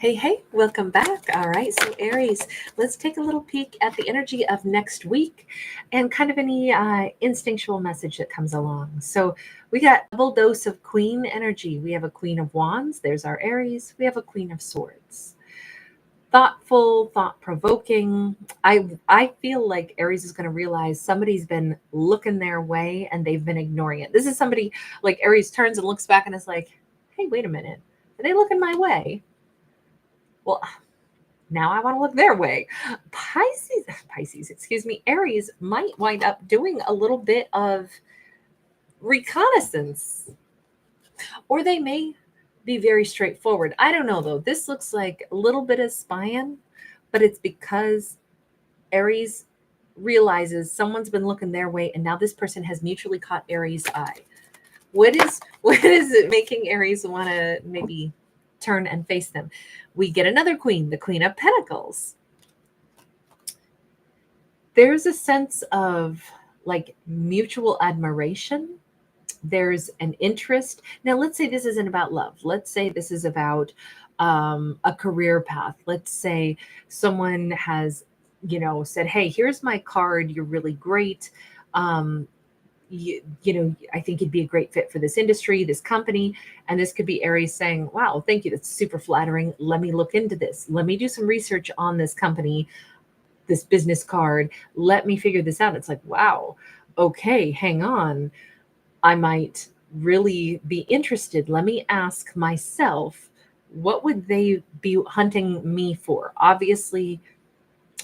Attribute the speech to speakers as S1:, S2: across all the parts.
S1: Hey, welcome back. All right, so Aries, let's take a little peek at the energy of next week and kind of any instinctual message that comes along. So we got a double dose of Queen energy. We have a Queen of Wands, there's our Aries. We have a Queen of Swords. Thoughtful, thought provoking. I feel like Aries is going to realize somebody's been looking their way and they've been ignoring it. This is somebody like Aries turns and looks back and is like, hey, wait a minute. Are they looking my way? Well, now I want to look their way. Pisces, excuse me, Aries might wind up doing a little bit of reconnaissance, or they may be very straightforward. I don't know though. This looks like a little bit of spying, but it's because Aries realizes someone's been looking their way, and now this person has mutually caught Aries' eye. What is it making Aries want to maybe turn and face them? We get another queen, the Queen of Pentacles. There's a sense of like mutual admiration. There's an interest. Now, let's say this isn't about love. Let's say this is about a career path. Let's say someone has, said, hey, here's my card. You're really great. I think you'd be a great fit for this industry, this company. And this could be Aries saying, wow, thank you. That's super flattering. Let me look into this. Let me do some research on this company, this business card. Let me figure this out. It's like, wow, okay, hang on. I might really be interested. Let me ask myself, what would they be hunting me for? Obviously,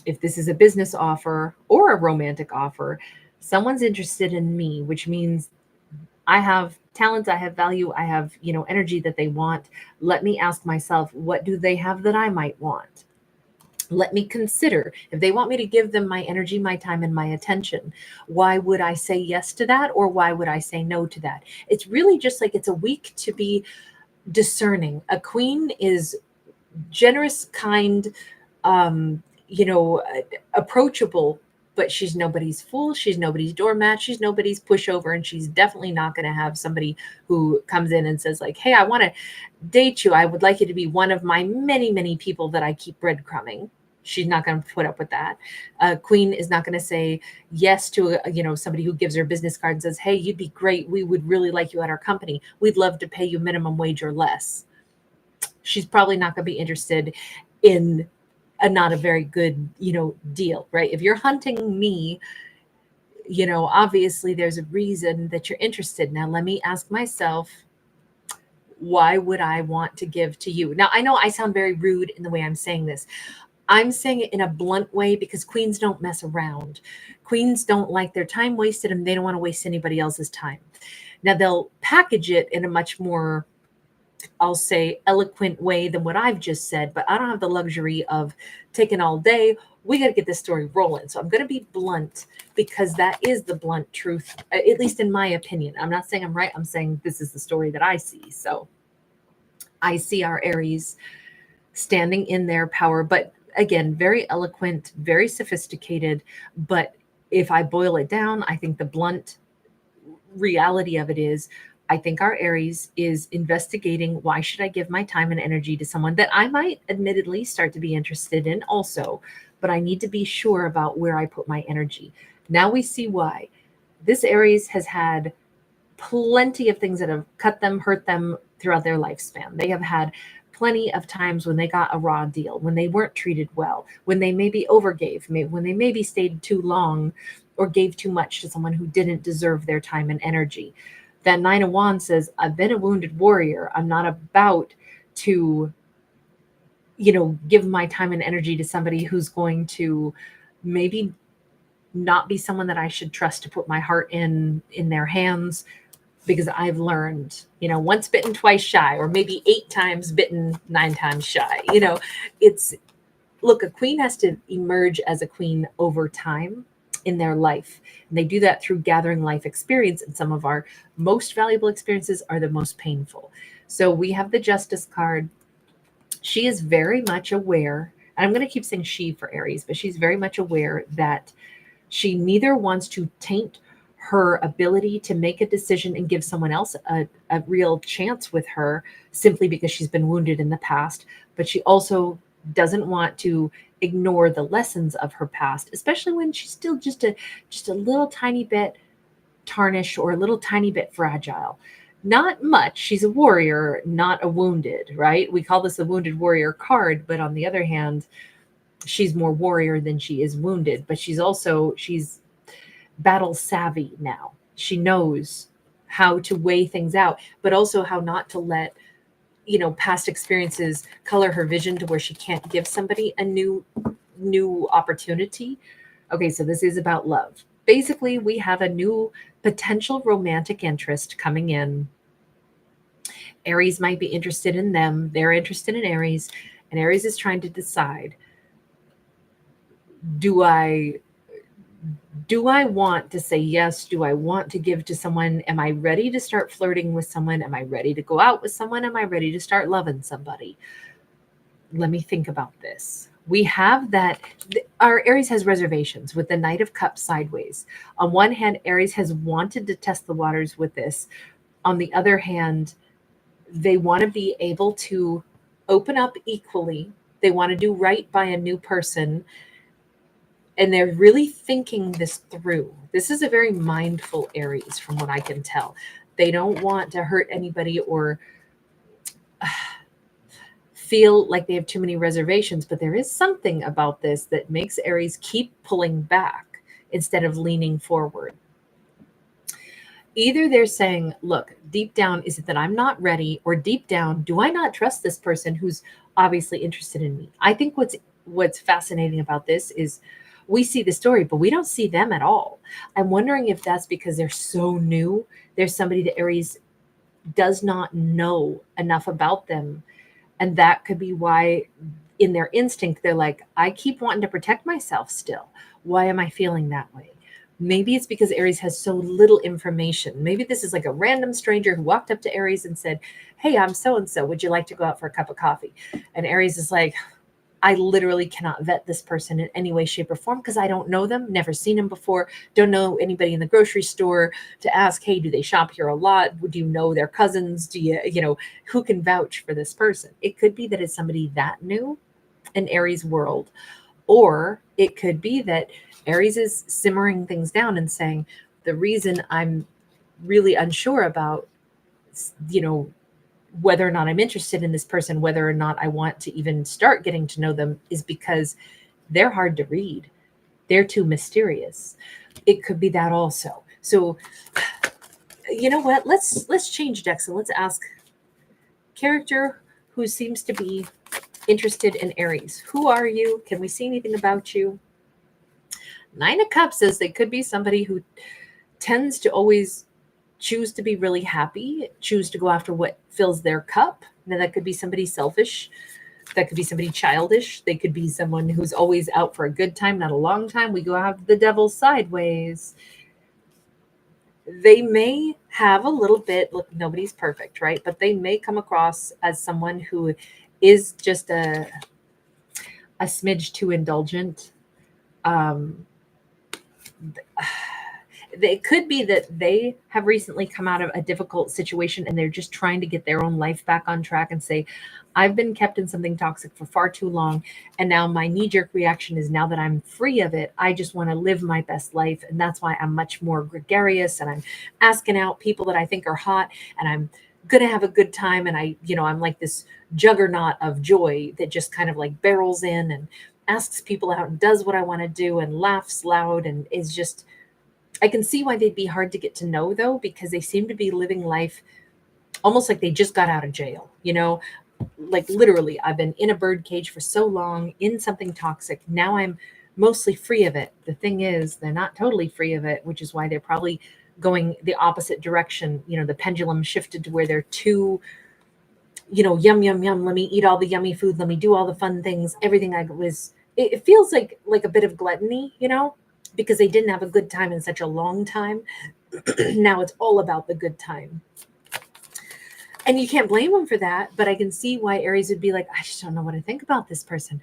S1: if this is a business offer or a romantic offer, someone's interested in me, which means I have talents, I have value, I have, energy that they want. Let me ask myself, what do they have that I might want? Let me consider if they want me to give them my energy, my time, and my attention. Why would I say yes to that? Or why would I say no to that? It's really just like it's a week to be discerning. A queen is generous, kind, approachable, but she's nobody's fool. She's nobody's doormat. She's nobody's pushover. And she's definitely not going to have somebody who comes in and says like, hey, I want to date you. I would like you to be one of my many, many people that I keep breadcrumbing. She's not going to put up with that. Queen is not going to say yes to somebody who gives her business card and says, hey, you'd be great. We would really like you at our company. We'd love to pay you minimum wage or less. She's probably not going to be interested in not a very good, deal, right? If you're hunting me, obviously there's a reason that you're interested. Now, let me ask myself, why would I want to give to you? Now, I know I sound very rude in the way I'm saying this. I'm saying it in a blunt way because queens don't mess around. Queens don't like their time wasted and they don't want to waste anybody else's time. Now, they'll package it in a much more, I'll say, eloquent way than what I've just said, but I don't have the luxury of taking all day. We got to get this story rolling. So I'm going to be blunt because that is the blunt truth, at least in my opinion. I'm not saying I'm right. I'm saying this is the story that I see. So I see our Aries standing in their power, but again, very eloquent, very sophisticated. But if I boil it down, I think the blunt reality of it is I think our Aries is investigating, why should I give my time and energy to someone that I might admittedly start to be interested in also, but I need to be sure about where I put my energy. Now we see why. This Aries has had plenty of things that have cut them, hurt them throughout their lifespan. They have had plenty of times when they got a raw deal, when they weren't treated well, when they maybe overgave, when they maybe stayed too long or gave too much to someone who didn't deserve their time and energy. That Nine of Wands says, I've been a wounded warrior. I'm not about to, give my time and energy to somebody who's going to maybe not be someone that I should trust to put my heart in their hands, because I've learned, once bitten, twice shy, or maybe 8 times bitten, 9 times shy. Look, a queen has to emerge as a queen over time in their life. And they do that through gathering life experience. And some of our most valuable experiences are the most painful. So we have the Justice card. She is very much aware, and I'm going to keep saying she for Aries, but she's very much aware that she neither wants to taint her ability to make a decision and give someone else a real chance with her simply because she's been wounded in the past. But she also doesn't want to ignore the lessons of her past, especially when she's still just a little tiny bit tarnished or a little tiny bit fragile. Not much. She's a warrior, not a wounded, right? We call this a wounded warrior card, but on the other hand, she's more warrior than she is wounded, but she's battle savvy now. She knows how to weigh things out, but also how not to let, past experiences color her vision to where she can't give somebody a new opportunity. Okay, so this is about love. Basically, we have a new potential romantic interest coming in. Aries might be interested in them. They're interested in Aries, and Aries is trying to decide, do I want to say yes? Do I want to give to someone? Am I ready to start flirting with someone? Am I ready to go out with someone? Am I ready to start loving somebody? Let me think about this. We have that our Aries has reservations with the Knight of Cups sideways. On one hand, Aries has wanted to test the waters with this. On the other hand, they want to be able to open up equally. They want to do right by a new person. And they're really thinking this through. This is a very mindful Aries from what I can tell. They don't want to hurt anybody or feel like they have too many reservations, but there is something about this that makes Aries keep pulling back instead of leaning forward. Either they're saying, look, deep down, is it that I'm not ready? Or deep down, do I not trust this person who's obviously interested in me? I think what's fascinating about this is we see the story, but we don't see them at all. I'm wondering if that's because they're so new. There's somebody that Aries does not know enough about them. And that could be why in their instinct, they're like, I keep wanting to protect myself still. Why am I feeling that way? Maybe it's because Aries has so little information. Maybe this is like a random stranger who walked up to Aries and said, hey, I'm so-and-so. Would you like to go out for a cup of coffee? And Aries is like, I literally cannot vet this person in any way, shape, or form because I don't know them, never seen them before, don't know anybody in the grocery store to ask, hey, do they shop here a lot? Do you know their cousins? Do you, who can vouch for this person? It could be that it's somebody that new in Aries world, or it could be that Aries is simmering things down and saying, the reason I'm really unsure about, whether or not I'm interested in this person, whether or not I want to even start getting to know them, is because they're hard to read. They're too mysterious. It could be that also. So, you know what? Let's change decks and let's ask character who seems to be interested in Aries. Who are you? Can we see anything about you? Nine of Cups says they could be somebody who tends to always choose to be really happy, choose to go after what fills their cup. Now, that could be somebody selfish. That could be somebody childish. They could be someone who's always out for a good time, not a long time. We go have the devil sideways. They may have a little bit, look, nobody's perfect, right? But they may come across as someone who is just a smidge too indulgent. It could be that they have recently come out of a difficult situation and they're just trying to get their own life back on track and say, I've been kept in something toxic for far too long. And now my knee-jerk reaction is, now that I'm free of it, I just want to live my best life. And that's why I'm much more gregarious and I'm asking out people that I think are hot and I'm going to have a good time. And I'm like this juggernaut of joy that just kind of like barrels in and asks people out and does what I want to do and laughs loud and is just, I can see why they'd be hard to get to know, though, because they seem to be living life almost like they just got out of jail. Like literally, I've been in a bird cage for so long, in something toxic. Now I'm mostly free of it. The thing is, they're not totally free of it, which is why they're probably going the opposite direction. The pendulum shifted to where they're too, yum, yum, yum. Let me eat all the yummy food. Let me do all the fun things. Everything it feels like a bit of gluttony, because they didn't have a good time in such a long time. Now it's all about the good time. And you can't blame them for that, but I can see why Aries would be like, I just don't know what to think about this person.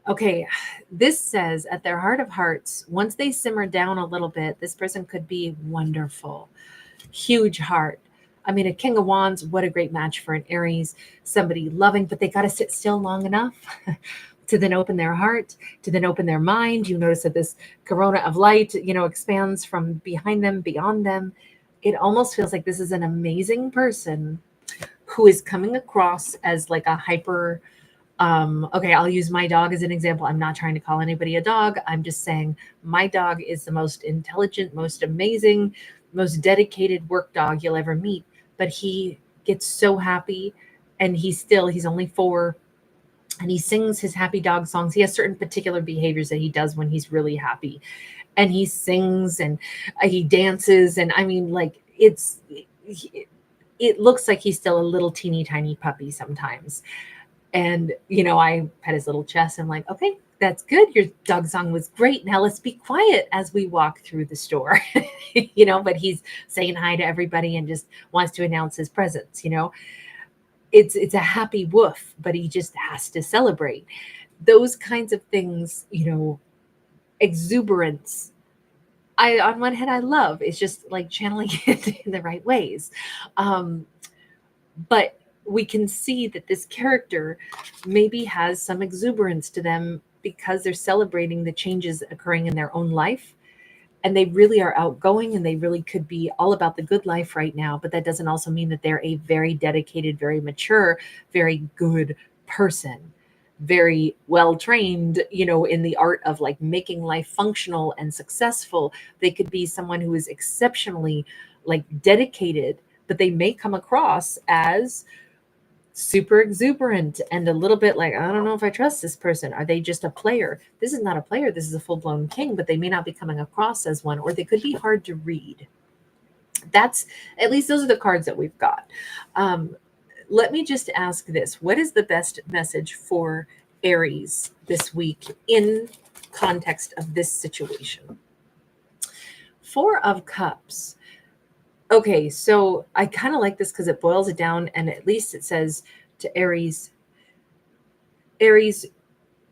S1: Okay, this says at their heart of hearts, once they simmer down a little bit, this person could be wonderful. Huge heart. I mean, a King of Wands, what a great match for an Aries, somebody loving, but they got to sit still long enough to then open their heart, to then open their mind. You notice that this corona of light, expands from behind them, beyond them. It almost feels like this is an amazing person who is coming across as like a hyper. Okay, I'll use my dog as an example. I'm not trying to call anybody a dog. I'm just saying my dog is the most intelligent, most amazing, most dedicated work dog you'll ever meet. But he gets so happy, and he's only 4, and he sings his happy dog songs. He has certain particular behaviors that he does when he's really happy, and he sings and he dances. And I mean, like, it looks like he's still a little teeny tiny puppy sometimes. And, I pet his little chest. I'm like, okay, that's good. Your dog song was great. Now let's be quiet as we walk through the store, but he's saying hi to everybody and just wants to announce his presence. It's a happy woof, but he just has to celebrate those kinds of things, exuberance. On one hand, I love, it's just like channeling it in the right ways. But we can see that this character maybe has some exuberance to them because they're celebrating the changes occurring in their own life. And they really are outgoing, and they really could be all about the good life right now. But that doesn't also mean that they're a very dedicated, very mature, very good person, very well trained, in the art of like making life functional and successful. They could be someone who is exceptionally like dedicated, but they may come across as super exuberant and a little bit like, I don't know if I trust this person. Are they just a player? This is not a player. This is a full-blown king, but they may not be coming across as one, or they could be hard to read. That's, at least those are the cards that we've got. Let me just ask this. What is the best message for Aries this week in context of this situation? 4 of Cups. Okay, so I kind of like this because it boils it down, and at least it says to Aries,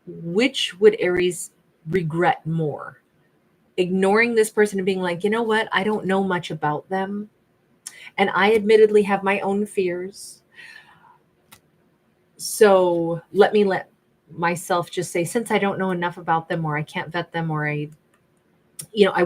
S1: which would Aries regret more? Ignoring this person and being like, you know what? I don't know much about them. And I admittedly have my own fears. So let myself just say, since I don't know enough about them, or I can't vet them, or I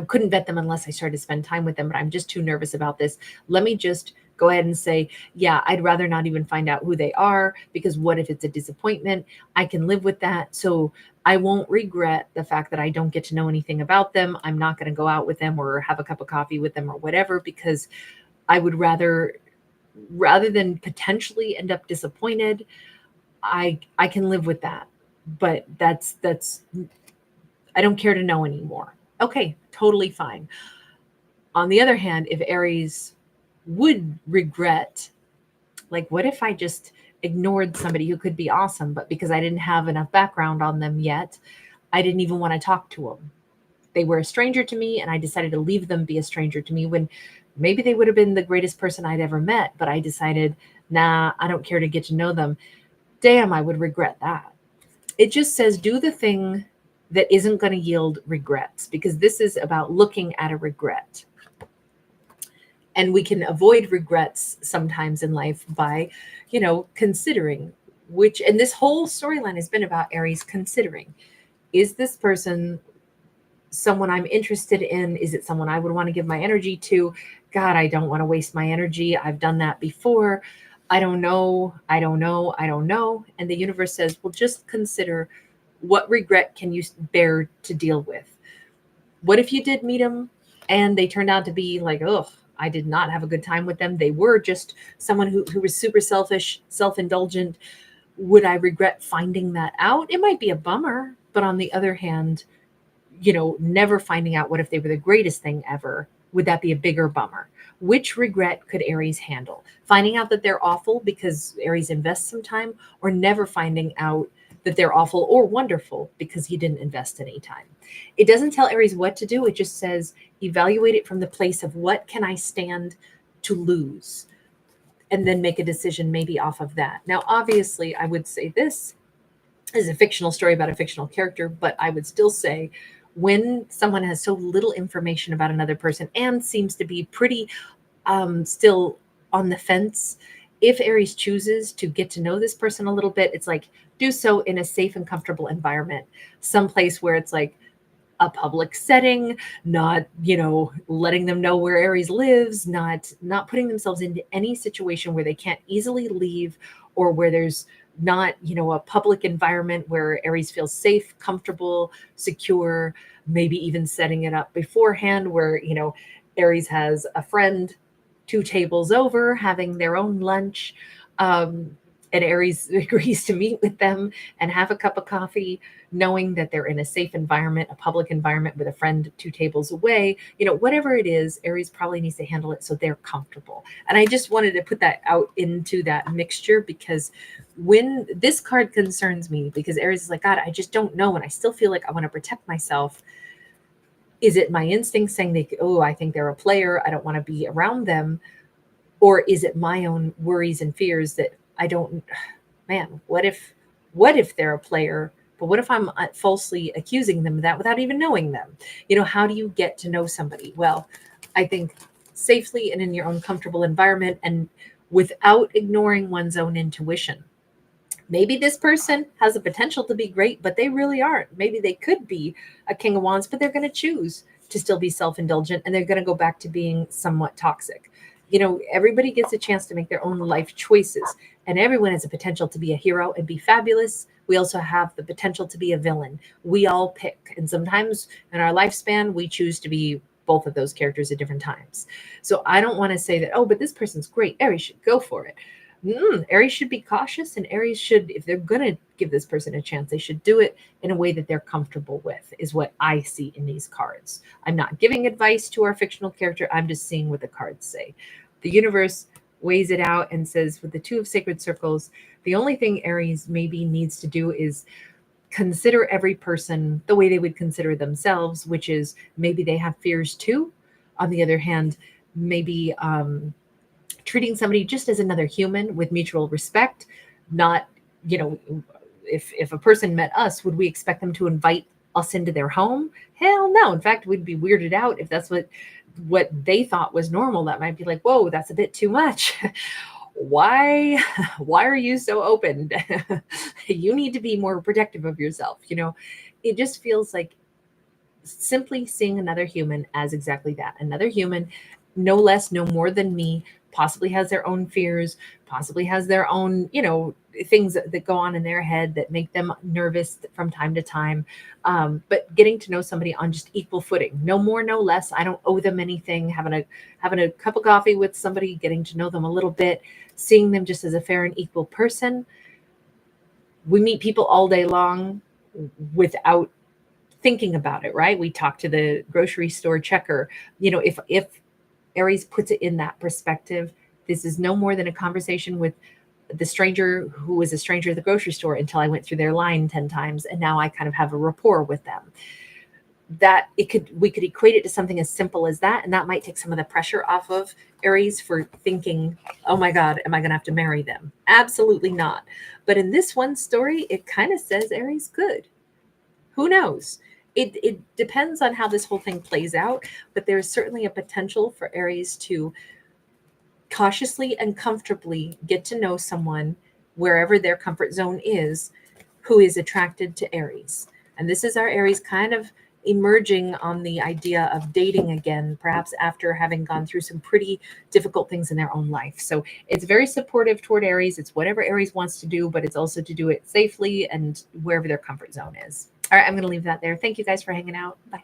S1: couldn't vet them unless I started to spend time with them, but I'm just too nervous about this. Let me just go ahead and say, yeah, I'd rather not even find out who they are, because what if it's a disappointment? I can live with that. So I won't regret the fact that I don't get to know anything about them. I'm not going to go out with them or have a cup of coffee with them or whatever, because I would rather than potentially end up disappointed, I can live with that. But that's I don't care to know anymore. Okay, totally fine. On the other hand, if Aries would regret, like, what if I just ignored somebody who could be awesome, but because I didn't have enough background on them yet, I didn't even want to talk to them. They were a stranger to me, and I decided to leave them be a stranger to me, when maybe they would have been the greatest person I'd ever met, but I decided, nah, I don't care to get to know them. Damn, I would regret that. It just says do the thing that isn't going to yield regrets, because this is about looking at a regret. And we can avoid regrets sometimes in life by, considering which, and this whole storyline has been about Aries considering, is this person someone I'm interested in? Is it someone I would want to give my energy to? God, I don't want to waste my energy. I've done that before. I don't know. And the universe says, well, just consider, what regret can you bear to deal with? What if you did meet them and they turned out to be like, oh, I did not have a good time with them. They were just someone who was super selfish, self-indulgent. Would I regret finding that out? It might be a bummer, but on the other hand, never finding out what if they were the greatest thing ever, would that be a bigger bummer? Which regret could Aries handle? Finding out that they're awful because Aries invests some time, or never finding out that they're awful or wonderful because he didn't invest any time? It doesn't tell Aries what to do. It just says evaluate it from the place of, what can I stand to lose? And then make a decision maybe off of that. Now, obviously, I would say this. is a fictional story about a fictional character, but I would still say when someone has so little information about another person and seems to be pretty still on the fence, if Aries chooses to get to know this person a little bit, it's like do so in a safe and comfortable environment, someplace where it's like a public setting, not, letting them know where Aries lives, not putting themselves into any situation where they can't easily leave, or where there's not, a public environment where Aries feels safe, comfortable, secure, maybe even setting it up beforehand where, Aries has a friend 2 tables over having their own lunch. And Aries agrees to meet with them and have a cup of coffee, knowing that they're in a safe environment, a public environment with a friend 2 tables away. Whatever it is, Aries probably needs to handle it so they're comfortable. And I just wanted to put that out into that mixture, because when this card concerns me, because Aries is like, God, I just don't know. And I still feel like I want to protect myself. Is it my instinct saying I think they're a player, I don't want to be around them? Or is it my own worries and fears that I don't, man, what if they're a player, but what if I'm falsely accusing them of that without even knowing them? How do you get to know somebody? Well, I think safely and in your own comfortable environment, and without ignoring one's own intuition. Maybe this person has the potential to be great, but they really aren't. Maybe they could be a King of Wands, but they're going to choose to still be self-indulgent, and they're going to go back to being somewhat toxic. Everybody gets a chance to make their own life choices, and everyone has a potential to be a hero and be fabulous. We also have the potential to be a villain. We all pick, and sometimes in our lifespan, we choose to be both of those characters at different times. So I don't want to say that, but this person's great, Aries should go for it. Aries should be cautious, and Aries should, if they're going to give this person a chance, they should do it in a way that they're comfortable with, is what I see in these cards. I'm not giving advice to our fictional character. I'm just seeing what the cards say. The universe weighs it out and says, with the 2 of Sacred Circles, the only thing Aries maybe needs to do is consider every person the way they would consider themselves, which is maybe they have fears too. On the other hand, maybe treating somebody just as another human with mutual respect, not, if a person met us, would we expect them to invite us into their home? Hell no. In fact, we'd be weirded out if that's what they thought was normal. That might be like, whoa, that's a bit too much. Why are you so open? You need to be more protective of yourself. It just feels like simply seeing another human as exactly that, another human, no less, no more than me, possibly has their own fears, possibly has their own, things that go on in their head that make them nervous from time to time. But getting to know somebody on just equal footing, no more, no less. I don't owe them anything. Having a cup of coffee with somebody, getting to know them a little bit, seeing them just as a fair and equal person. We meet people all day long without thinking about it, right? We talk to the grocery store checker. If Aries puts it in that perspective, this is no more than a conversation with the stranger who was a stranger at the grocery store until I went through their line 10 times. And now I kind of have a rapport with them. We could equate it to something as simple as that. And that might take some of the pressure off of Aries for thinking, oh my God, am I going to have to marry them? Absolutely not. But in this one story, it kind of says Aries could. Who knows? It depends on how this whole thing plays out, but there's certainly a potential for Aries to cautiously and comfortably get to know someone wherever their comfort zone is, who is attracted to Aries. And this is our Aries kind of emerging on the idea of dating again, perhaps after having gone through some pretty difficult things in their own life. So it's very supportive toward Aries. It's whatever Aries wants to do, but it's also to do it safely and wherever their comfort zone is. All right, I'm going to leave that there. Thank you guys for hanging out. Bye.